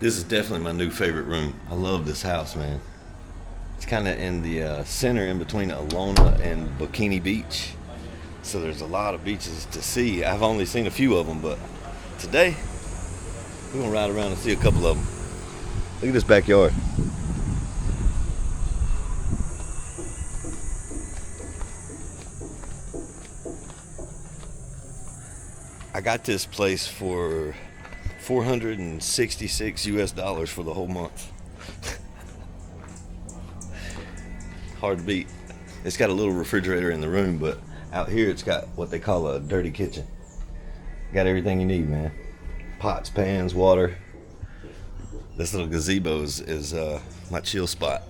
This is definitely my new favorite room. I love this house, man. It's kind of in the center in between Alona and Bikini Beach. So there's a lot of beaches to see. I've only seen a few of them, but today we're gonna ride around and see a couple of them. Look at this backyard. I got this place for $466 US for the whole month. Hard to beat. It's got a little refrigerator in the room, but out here it's got what they call a dirty kitchen. Got everything you need, man. Pots, pans, water. This little gazebo is my chill spot.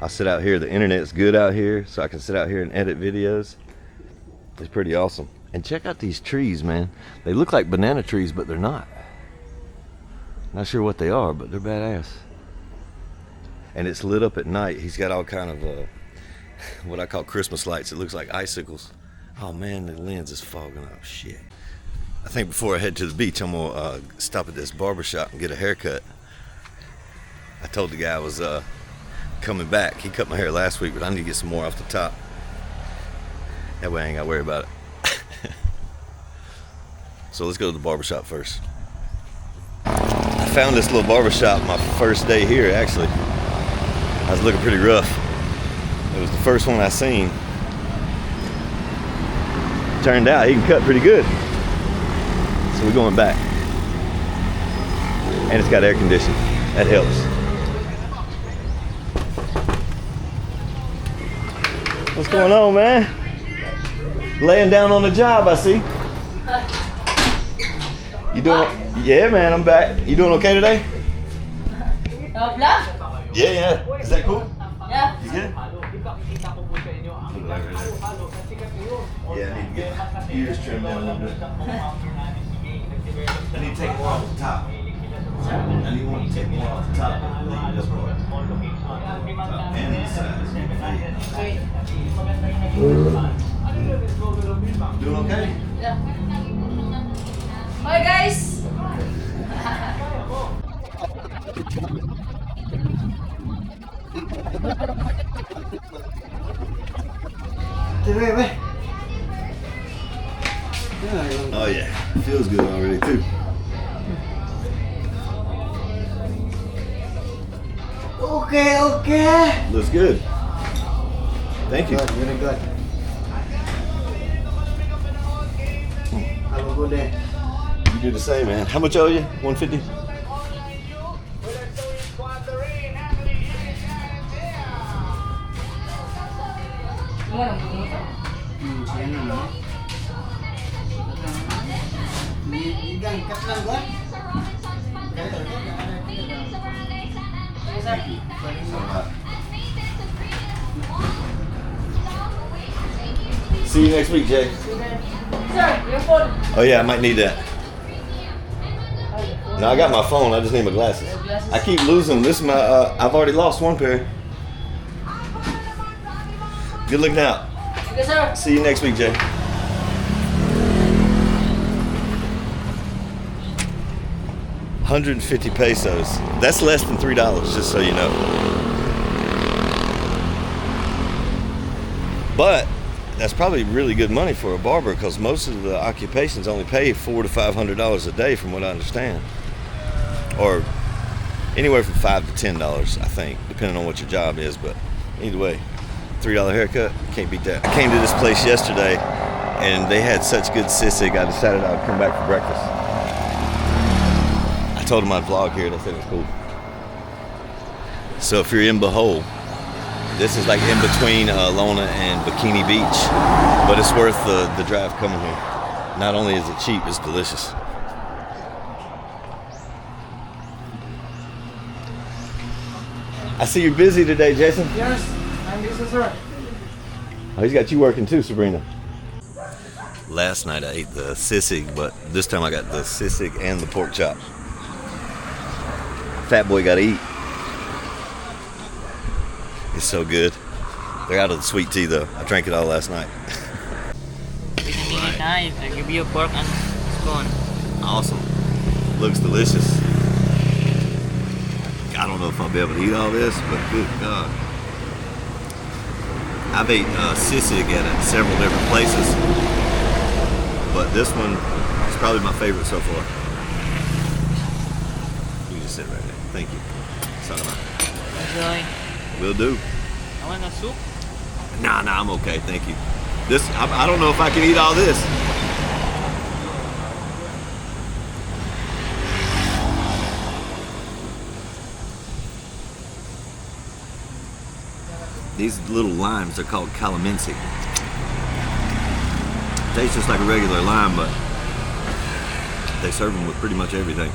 I'll sit out here. The internet's good out here, so I can sit out here and edit videos. It's pretty awesome. And check out these trees, man. They look like banana trees, but they're not. Not sure what they are, but they're badass. And it's lit up at night. He's got all kind of what I call Christmas lights. It looks like icicles. Oh man, the lens is fogging up. Shit. I think before I head to the beach, I'm gonna stop at this barber shop and get a haircut. I told the guy I was coming back. He cut my hair last week, but I need to get some more off the top. That way I ain't gotta worry about it. So let's go to the barber shop first. I found this little barber shop my first day here, actually. I was looking pretty rough. It was the first one I seen. Turned out he can cut pretty good. So we're going back. And it's got air conditioning. That helps. What's going on, man? Laying down on the job, I see. You doing? Yeah, man, I'm back. You doing okay today? Yeah. Is that cool? Yeah. You good? Yeah, I need to get my ears trimmed down a little bit. I need to take more off the top. I need one to take more off the top and leave this part. And these sides. Doing okay? Yeah. Bye, guys. Oh yeah, feels good already too. Okay. Looks good. Thank you. Good, very good. Have a good day. You do the same, man. How much owe you? 150? See you next week, Jay. Sir, your phone. Oh yeah, I might need that. No, I got my phone. I just need my glasses. I keep losing them. This is my. I've already lost one pair. Good looking out. Okay, sir. See you next week, Jay. $150 pesos. That's less than $3, just so you know. But that's probably really good money for a barber because most of the occupations only pay $400 to $500 a day, from what I understand, or anywhere from $5 to $10, I think, depending on what your job is. But either way, $3 haircut, can't beat that. I came to this place yesterday, and they had such good sisig. I decided I would come back for breakfast. I told them I'd vlog here. They said it was cool. So if you're in Bohol, this is like in between Alona and Bikini Beach, but it's worth the drive coming here. Not only is it cheap, it's delicious. I see you're busy today, Jason. Yes, I'm busy, sir. Oh, he's got you working too, Sabrina. Last night I ate the sisig, but this time I got the sisig and the pork chop. Fat boy gotta eat. It's so good. They're out of the sweet tea though. I drank it all last night. I give you pork and spoon. Awesome. Looks delicious. know if I'll be able to eat all this, but good God. I've ate sisig at several different places, but this one is probably my favorite so far. You just sit right there. Thank you. Salamat. Will do. I want a soup. Nah, I'm okay. Thank you. I don't know if I can eat all this. These little limes are called calamansi. Tastes just like a regular lime, but they serve them with pretty much everything.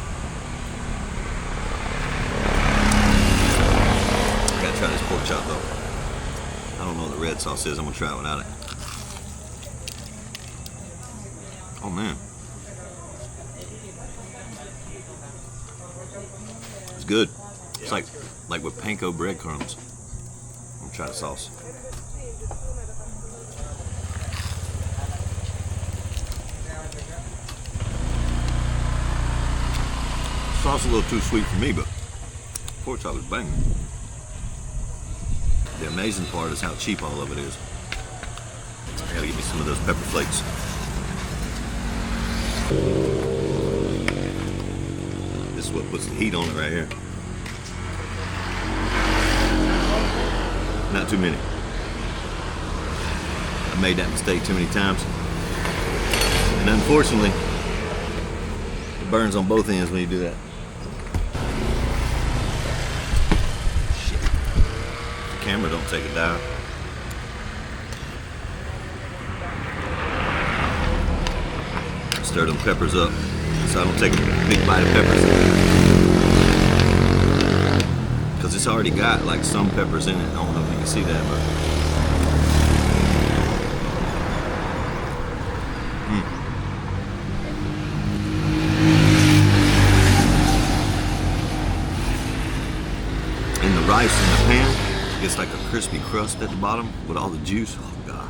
I gotta try this pork chop though. I don't know what the red sauce is. I'm gonna try it without it. Oh man, it's good. It's like with panko breadcrumbs. I'm gonna try the sauce. Sauce a little too sweet for me, but pork chop is banging. The amazing part is how cheap all of it is. I gotta give me some of those pepper flakes. This is what puts the heat on it right here. Not too many. I made that mistake too many times. And unfortunately, it burns on both ends when you do that. Shit. The camera don't take a dive. Stir them peppers up so I don't take a big bite of peppers. Because it's already got like some peppers in it. I don't know if you can see that, but and the rice in the pan gets like a crispy crust at the bottom with all the juice. Oh God.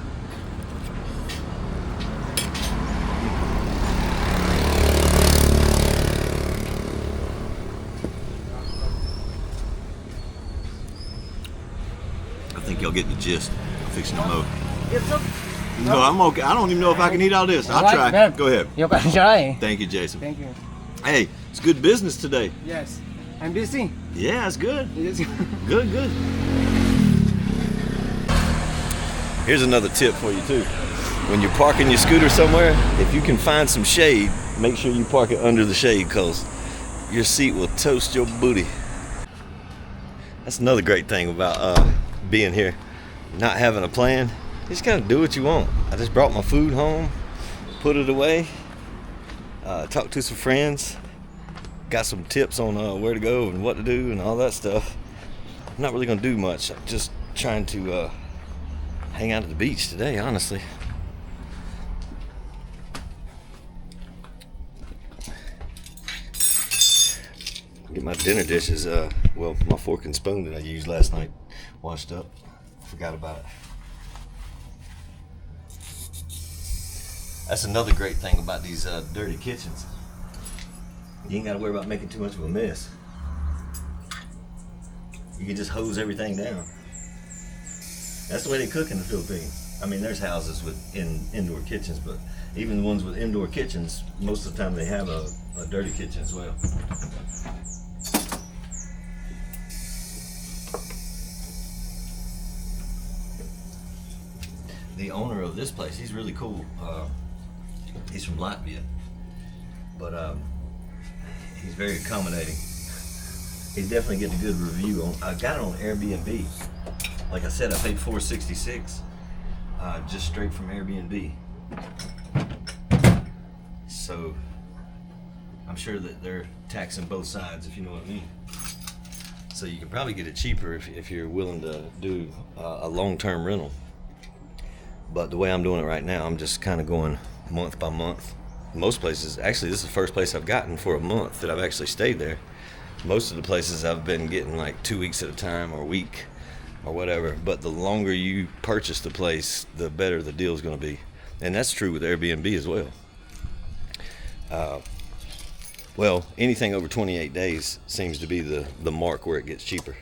I think y'all get the gist. I'm fixing to mow. No, I'm okay. I don't even know if I can eat all this. I'll Alright, try. man. Go ahead. You can try. Thank you, Jason. Thank you. Hey, it's good business today. Yes. I'm busy. Yeah, it's good. Yes. Good, good. Here's another tip for you too. When you're parking your scooter somewhere, if you can find some shade, make sure you park it under the shade because your seat will toast your booty. That's another great thing about being here. Not having a plan. You just gotta do what you want. I just brought my food home, put it away, talked to some friends, got some tips on where to go and what to do and all that stuff. I'm not really gonna do much. I'm just trying to hang out at the beach today, honestly. Get my dinner dishes, well, my fork and spoon that I used last night washed up. Forgot about it. That's another great thing about these dirty kitchens. You ain't gotta worry about making too much of a mess. You can just hose everything down. That's the way they cook in the Philippines. I mean, there's houses with indoor kitchens, but even the ones with indoor kitchens, most of the time they have a dirty kitchen as well. The owner of this place, he's really cool. He's from Latvia, but he's very accommodating. He's definitely getting a good review. I got it on Airbnb. Like I said, I paid $466 just straight from Airbnb. So I'm sure that they're taxing both sides, if you know what I mean. So you can probably get it cheaper if you're willing to do a long-term rental. But the way I'm doing it right now, I'm just kind of going month by month. Most places, actually this is the first place I've gotten for a month that I've actually stayed there. Most of the places I've been getting like 2 weeks at a time or a week or whatever. But the longer you purchase the place, the better the deal's gonna be. And that's true with Airbnb as well. Well, anything over 28 days seems to be the mark where it gets cheaper.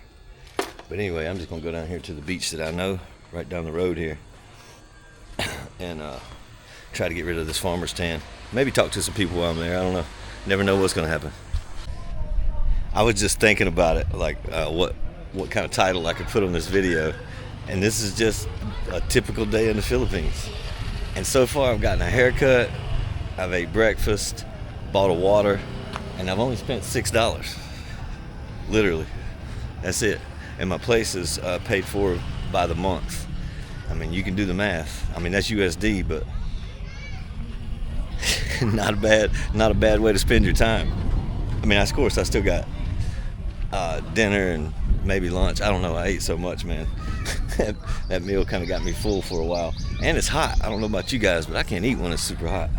But anyway, I'm just gonna go down here to the beach that I know, right down the road here, and try to get rid of this farmer's tan. Maybe talk to some people while I'm there. I don't know. Never know what's gonna happen. I was just thinking about it, like what kind of title I could put on this video, and this is just a typical day in the Philippines. And so far, I've gotten a haircut, I've ate breakfast, bought a water, and I've only spent $6. Literally, that's it. And my place is paid for by the month. I mean, you can do the math. I mean, that's USD, but not a bad way to spend your time. I mean, of course, I still got dinner and maybe lunch. I don't know. I ate so much, man. That meal kind of got me full for a while. And it's hot. I don't know about you guys, but I can't eat when it's super hot.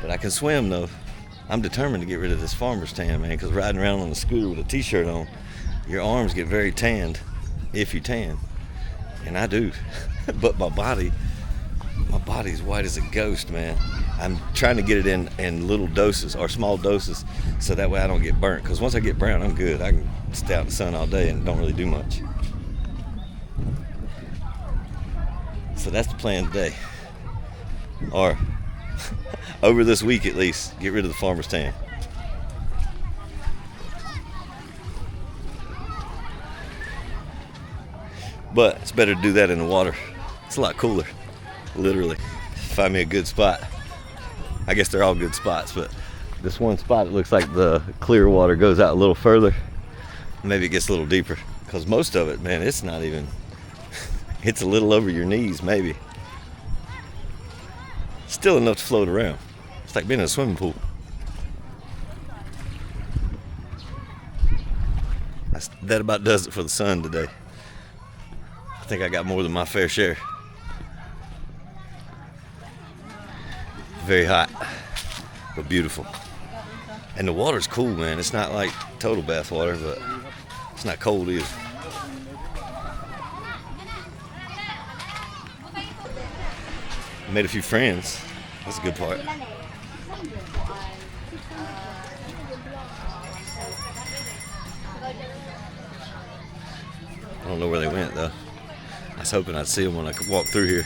But I can swim, though. I'm determined to get rid of this farmer's tan, man, because riding around on the scooter with a t-shirt on, your arms get very tanned if you tan. And I do. But my body's white as a ghost, man. I'm trying to get it in little doses or small doses so that way I don't get burnt. Because once I get brown, I'm good. I can stay out in the sun all day and don't really do much. So that's the plan today. Or over this week at least, get rid of the farmer's tan. But it's better to do that in the water. It's a lot cooler, literally. Find me a good spot. I guess they're all good spots, but this one spot, it looks like the clear water goes out a little further. Maybe it gets a little deeper, because most of it, man, it's not even, it's a little over your knees, maybe. Still enough to float around. It's like being in a swimming pool. That about does it for the sun today. I think I got more than my fair share. Very hot, but beautiful. And the water's cool, man. It's not like total bath water, but it's not cold either. Made a few friends. That's a good part. I don't know where they went, though. I was hoping I'd see them when I could walk through here.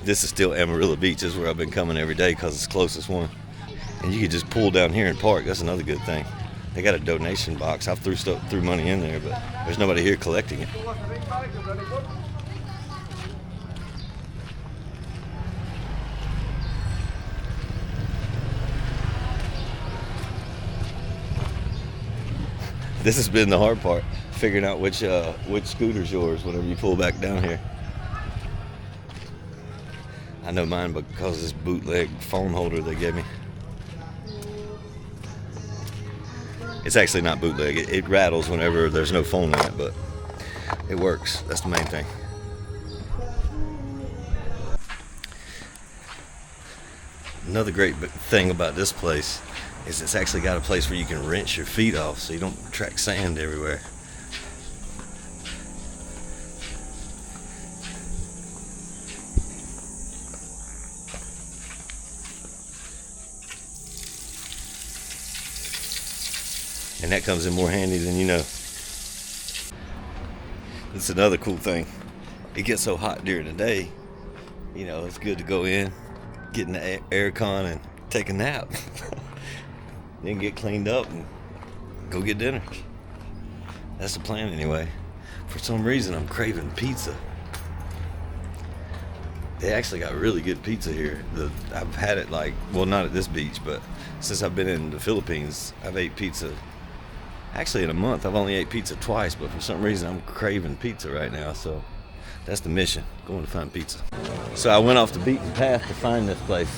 This is still Amarillo Beach. This is where I've been coming every day because it's the closest one. And you could just pull down here and park. That's another good thing. They got a donation box. I've threw money in there, but there's nobody here collecting it. This has been the hard part, figuring out which scooter's yours whenever you pull back down here. I know mine because of this bootleg phone holder they gave me. It's actually not bootleg. It rattles whenever there's no phone in it, but it works. That's the main thing. Another great thing about this place is it's actually got a place where you can rinse your feet off so you don't track sand everywhere. And that comes in more handy than you know. That's another cool thing. It gets so hot during the day, you know, it's good to go in, get in the air con and take a nap. Then get cleaned up and go get dinner. That's the plan anyway. For some reason, I'm craving pizza. They actually got really good pizza here. I've had it not at this beach, but since I've been in the Philippines, I've ate pizza. Actually, in a month, I've only ate pizza twice, but for some reason, I'm craving pizza right now. So that's the mission, going to find pizza. So I went off the beaten path to find this place.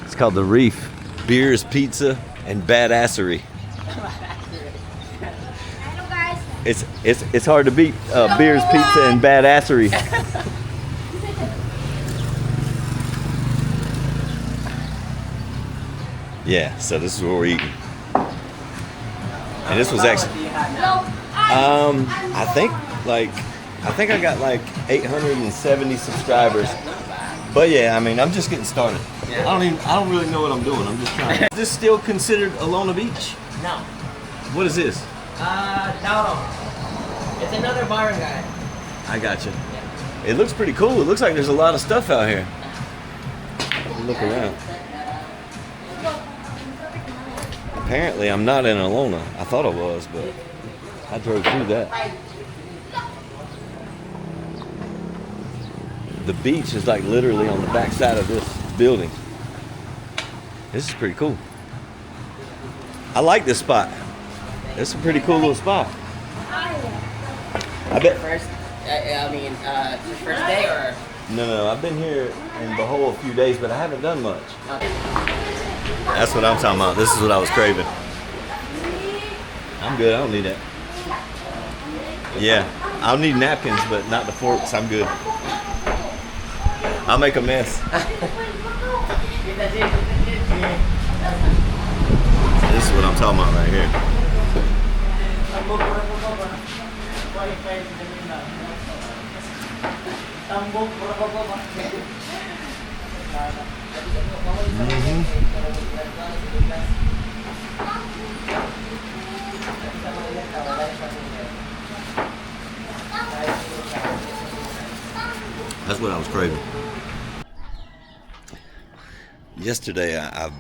It's called The Reef. Beers, pizza, and badassery. Hello guys. It's hard to beat beers, pizza, and badassery. Yeah, so this is where we're eating. And this was actually, I think I think I got like 870 subscribers. But yeah, I mean, I'm just getting started. Yeah. I don't really know what I'm doing. I'm just trying. Is this still considered Alona Beach? No. What is this? Tauro. It's another barangay. I gotcha. It looks pretty cool. It looks like there's a lot of stuff out here. Look around. Apparently, I'm not in Alona. I thought I was, but I drove through that. The beach is like literally on the back side of this building. This is pretty cool. I like this spot. It's a pretty cool little spot. I bet. First day or? No, I've been here in Bohol a few days, but I haven't done much. That's what I'm talking about. This is what I was craving. I'm good. I don't need that. Yeah, I'll need napkins, but not the forks. I'm good. I'll make a mess. This is what I'm talking about right here. That's what I was craving. Yesterday, I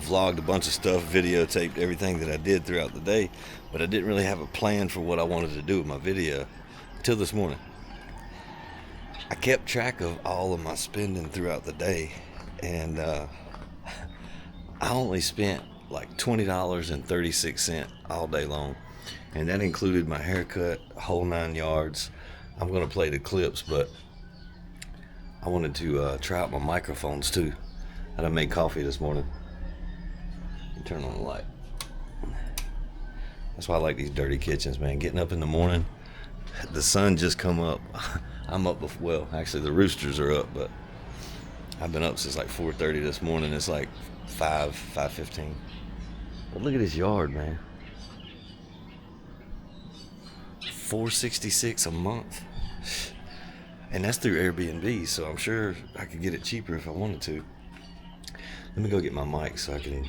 vlogged a bunch of stuff, videotaped everything that I did throughout the day, but I didn't really have a plan for what I wanted to do with my video until this morning. I kept track of all of my spending throughout the day, and I only spent like $20.36 all day long, and that included my haircut, whole 9 yards. I'm gonna play the clips, but I wanted to try out my microphones too. I done made coffee this morning. Turn on the light. That's why I like these dirty kitchens, man. Getting up in the morning, the sun just come up. I'm up before, well, actually the roosters are up, but I've been up since like 4:30 this morning. It's like 5:15. But look at this yard, man. $466 a month. And that's through Airbnb, so I'm sure I could get it cheaper if I wanted to. Let me go get my mic so I can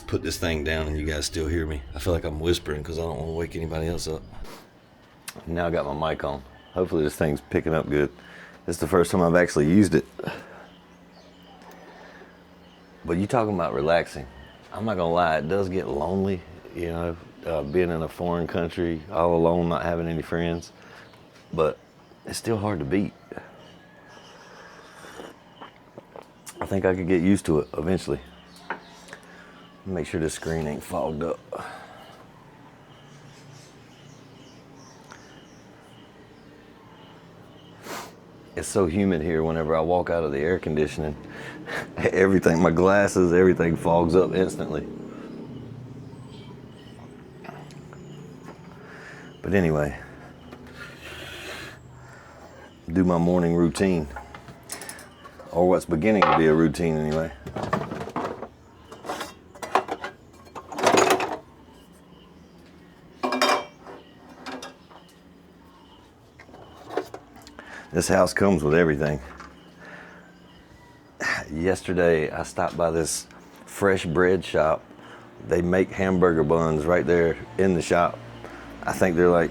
put this thing down and you guys still hear me. I feel like I'm whispering because I don't want to wake anybody else up. Now I got my mic on. Hopefully this thing's picking up good. This is the first time I've actually used it. But you talking about relaxing. I'm not gonna lie, it does get lonely, you know, being in a foreign country, all alone, not having any friends. But it's still hard to beat. I think I could get used to it eventually. Make sure this screen ain't fogged up. It's so humid here whenever I walk out of the air conditioning. Everything, my glasses, everything fogs up instantly. But anyway, do my morning routine. Or what's beginning to be a routine anyway. This house comes with everything. Yesterday I stopped by this fresh bread shop. They make hamburger buns right there in the shop. I think they're like,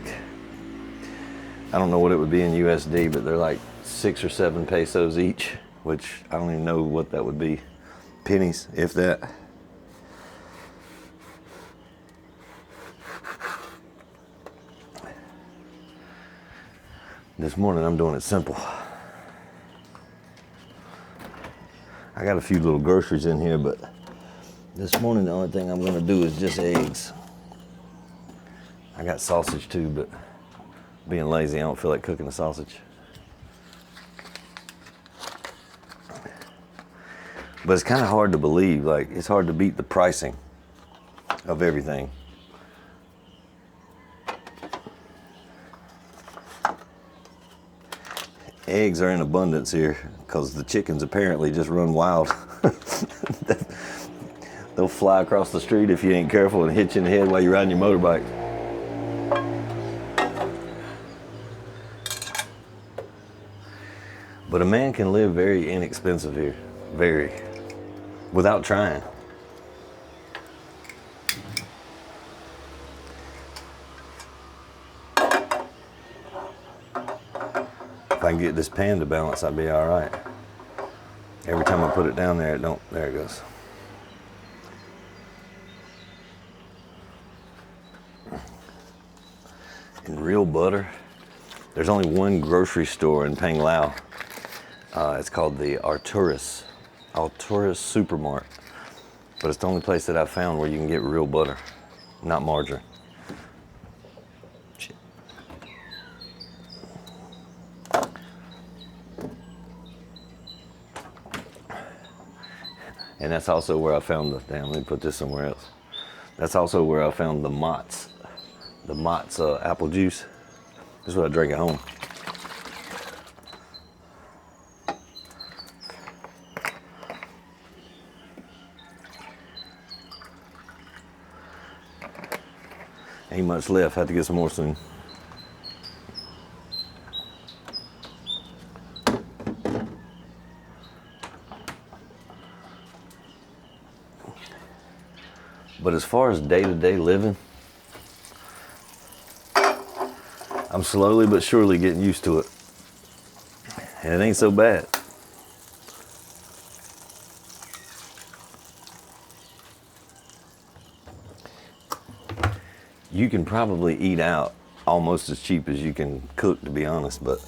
I don't know what it would be in USD, but they're like 6 or 7 pesos each, which I don't even know what that would be. Pennies, if that. This morning I'm doing it simple. I got a few little groceries in here, but this morning the only thing I'm gonna do is just eggs. I got sausage too, but being lazy, I don't feel like cooking the sausage. But it's kind of hard to believe, like it's hard to beat the pricing of everything. Eggs are in abundance here because the chickens apparently just run wild. They'll fly across the street if you ain't careful and hit you in the head while you're riding your motorbike. But a man can live very inexpensive here, very, without trying. If I can get this pan to balance, I'll be all right. Every time I put it down there, there it goes. And real butter, there's only one grocery store in Pang Lao. It's called the Arturis Supermart. But it's the only place that I've found where you can get real butter, not margarine. Shit. And that's also where I found let me put this somewhere else. That's also where I found the Mott's apple juice. This is what I drink at home. Ain't much left, have to get some more soon. But as far as day-to-day living, I'm slowly but surely getting used to it. And it ain't so bad. You can probably eat out almost as cheap as you can cook, to be honest, but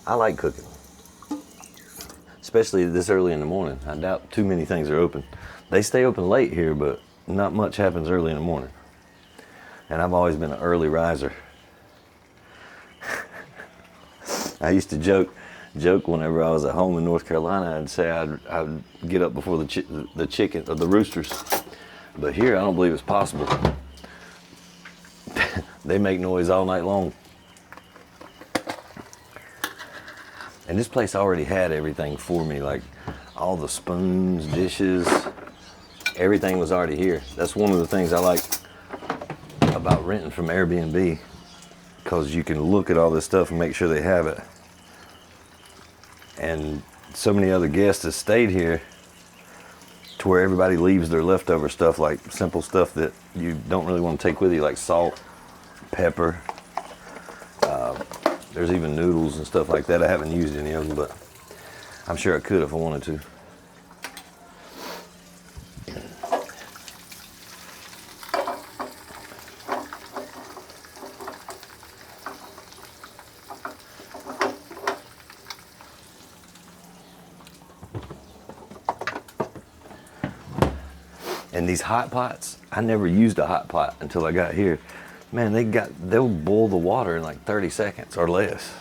I like cooking. Especially this early in the morning. I doubt too many things are open. They stay open late here, but not much happens early in the morning. And I've always been an early riser. I used to joke whenever I was at home in North Carolina. I'd say I'd get up before the chicken or the roosters. But here, I don't believe it's possible. They make noise all night long. And this place already had everything for me, like all the spoons, dishes, everything was already here. That's one of the things I like about renting from Airbnb, because you can look at all this stuff and make sure they have it. And so many other guests have stayed here to where everybody leaves their leftover stuff, like simple stuff that you don't really want to take with you, like salt, pepper. There's even noodles and stuff like that. I haven't used any of them, but I'm sure I could if I wanted to. And these hot pots, I never used a hot pot until I got here. Man, they'll boil the water in like 30 seconds or less.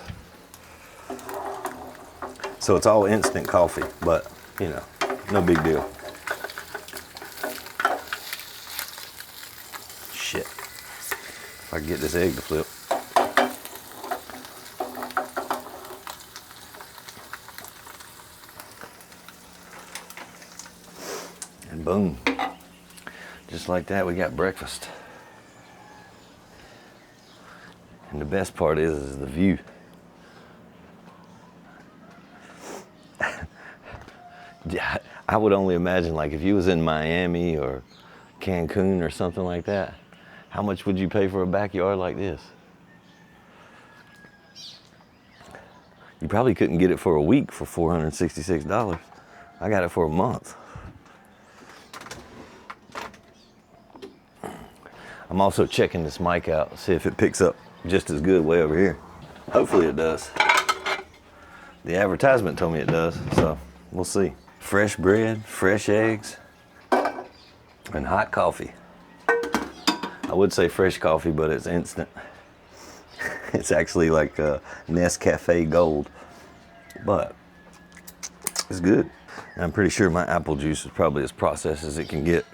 So it's all instant coffee, but you know, no big deal. Shit. If I can get this egg to flip. And boom. Just like that, we got breakfast. And the best part is the view. I would only imagine, like, if you was in Miami or Cancun or something like that, how much would you pay for a backyard like this? You probably couldn't get it for a week for $466. I got it for a month. I'm also checking this mic out, see if it picks up just as good way over here. Hopefully it does. The advertisement told me it does, so we'll see. Fresh bread, fresh eggs, and hot coffee. I would say fresh coffee, but it's instant. It's actually like Nescafe Gold, but it's good. And I'm pretty sure my apple juice is probably as processed as it can get,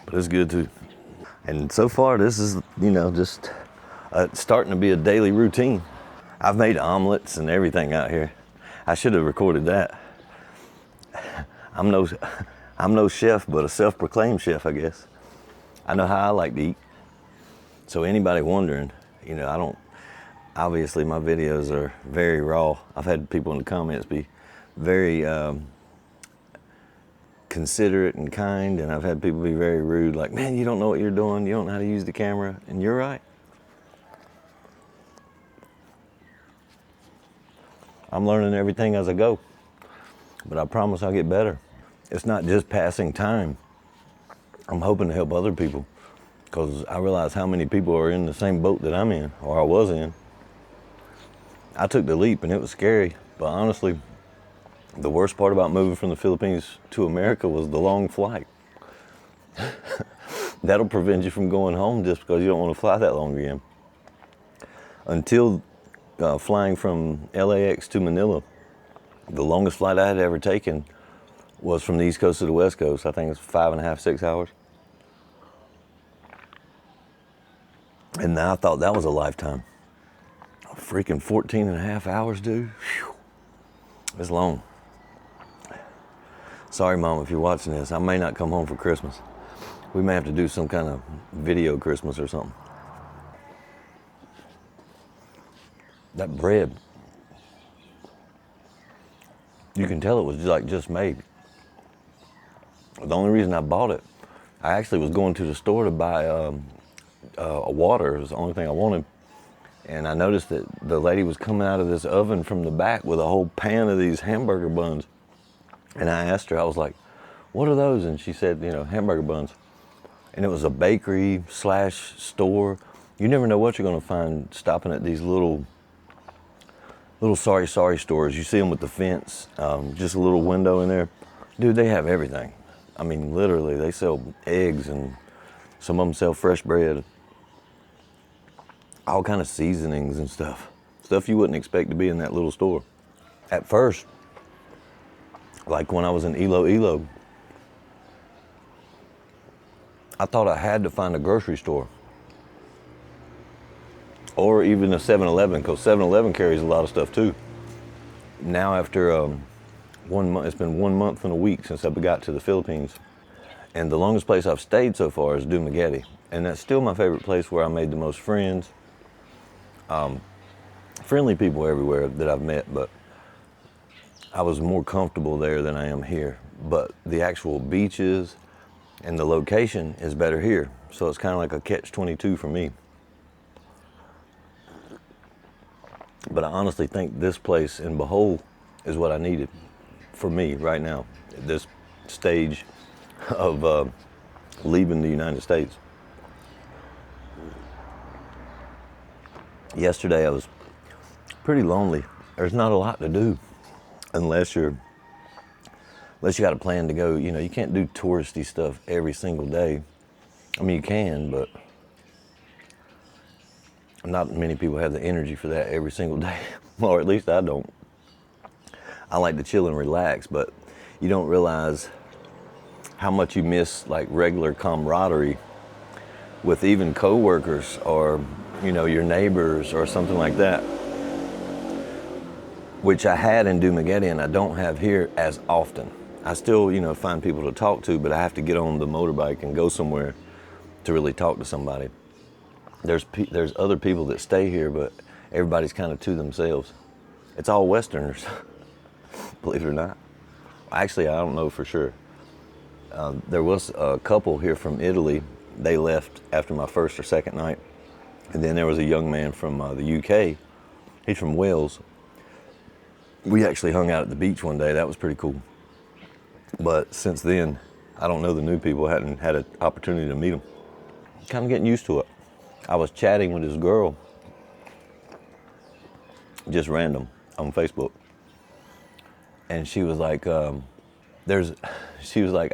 but it's good too. And so far, this is, you know, just starting to be a daily routine. I've made omelets and everything out here. I should have recorded that. I'm no chef, but a self-proclaimed chef, I guess. I know how I like to eat. So anybody wondering, you know, Obviously, my videos are very raw. I've had people in the comments be very considerate and kind, and I've had people be very rude, like, man, you don't know what you're doing, you don't know how to use the camera, and you're right. I'm learning everything as I go, but I promise I'll get better. It's not just passing time. I'm hoping to help other people, because I realize how many people are in the same boat that I'm in, or I was in. I took the leap and it was scary, but honestly, the worst part about moving from the Philippines to America was the long flight. That'll prevent you from going home just because you don't want to fly that long again. Until flying from LAX to Manila, the longest flight I had ever taken was from the East Coast to the West Coast. I think it's 5.5, 6 hours. And I thought that was a lifetime. Freaking 14.5 hours, dude. Whew. It's long. Sorry, Mom, if you're watching this. I may not come home for Christmas. We may have to do some kind of video Christmas or something. That bread, you can tell it was like just made. The only reason I bought it, I actually was going to the store to buy a water. It was the only thing I wanted. And I noticed that the lady was coming out of this oven from the back with a whole pan of these hamburger buns. And I asked her, I was like, what are those? And she said, you know, hamburger buns. And it was a bakery / store. You never know what you're gonna find stopping at these little sorry stores. You see them with the fence, just a little window in there. Dude, they have everything. I mean, literally, they sell eggs, and some of them sell fresh bread. All kind of seasonings and stuff. Stuff you wouldn't expect to be in that little store. At first, like when I was in Iloilo, I thought I had to find a grocery store. Or even a 7-Eleven, because 7-Eleven carries a lot of stuff too. Now after 1 month, it's been 1 month and a week since I got to the Philippines. And the longest place I've stayed so far is Dumaguete. And that's still my favorite place, where I made the most friends. Friendly people everywhere that I've met, but I was more comfortable there than I am here. But the actual beaches and the location is better here. So it's kind of like a catch-22 for me. But I honestly think this place in Bohol is what I needed for me right now, at this stage of leaving the United States. Yesterday I was pretty lonely. There's not a lot to do unless you got a plan to go. You know, you can't do touristy stuff every single day. I mean, you can, but not many people have the energy for that every single day. Or at least I don't. I like to chill and relax, but you don't realize how much you miss like regular camaraderie with even coworkers, or, you know, your neighbors or something like that, which I had in Dumaguete and I don't have here as often. I still, you know, find people to talk to, but I have to get on the motorbike and go somewhere to really talk to somebody. There's other people that stay here, but everybody's kind of to themselves. It's all Westerners, believe it or not. Actually, I don't know for sure. There was a couple here from Italy. They left after my first or second night. And then there was a young man from the UK. He's from Wales. We actually hung out at the beach one day. That was pretty cool. But since then, I don't know the new people. I hadn't had an opportunity to meet them. Kind of getting used to it. I was chatting with this girl, just random, on Facebook. And she was like, I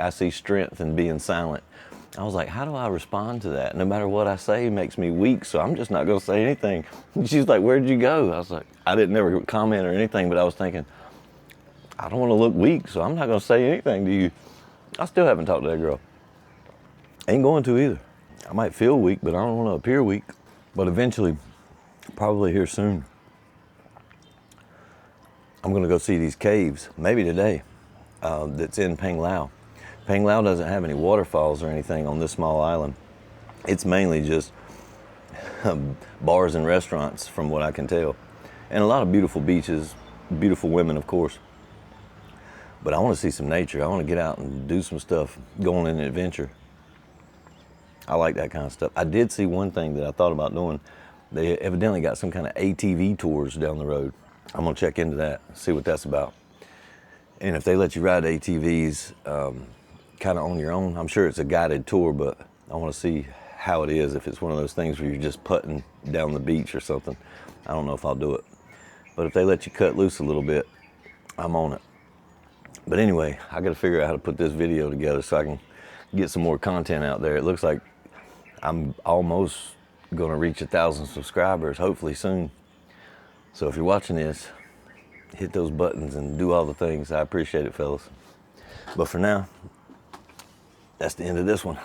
see strength in being silent. I was like, how do I respond to that? No matter what I say, it makes me weak, so I'm just not gonna say anything. She's like, where'd you go? I was like, I didn't ever comment or anything, but I was thinking, I don't wanna look weak, so I'm not gonna say anything to you. I still haven't talked to that girl. Ain't going to either. I might feel weak, but I don't wanna appear weak. But eventually, probably here soon, I'm gonna go see these caves, maybe today, that's in Panglao. Panglao doesn't have any waterfalls or anything on this small island. It's mainly just bars and restaurants from what I can tell. And a lot of beautiful beaches, beautiful women, of course. But I want to see some nature. I want to get out and do some stuff, go on an adventure. I like that kind of stuff. I did see one thing that I thought about doing. They evidently got some kind of ATV tours down the road. I'm gonna check into that, see what that's about. And if they let you ride ATVs kind of on your own, I'm sure it's a guided tour, but I want to see how it is, if it's one of those things where you're just putting down the beach or something. I don't know if I'll do it. But if they let you cut loose a little bit, I'm on it. But anyway, I got to figure out how to put this video together so I can get some more content out there. It looks like I'm almost going to reach 1,000 subscribers, hopefully soon. So if you're watching this, hit those buttons and do all the things. I appreciate it, fellas. But for now, that's the end of this one.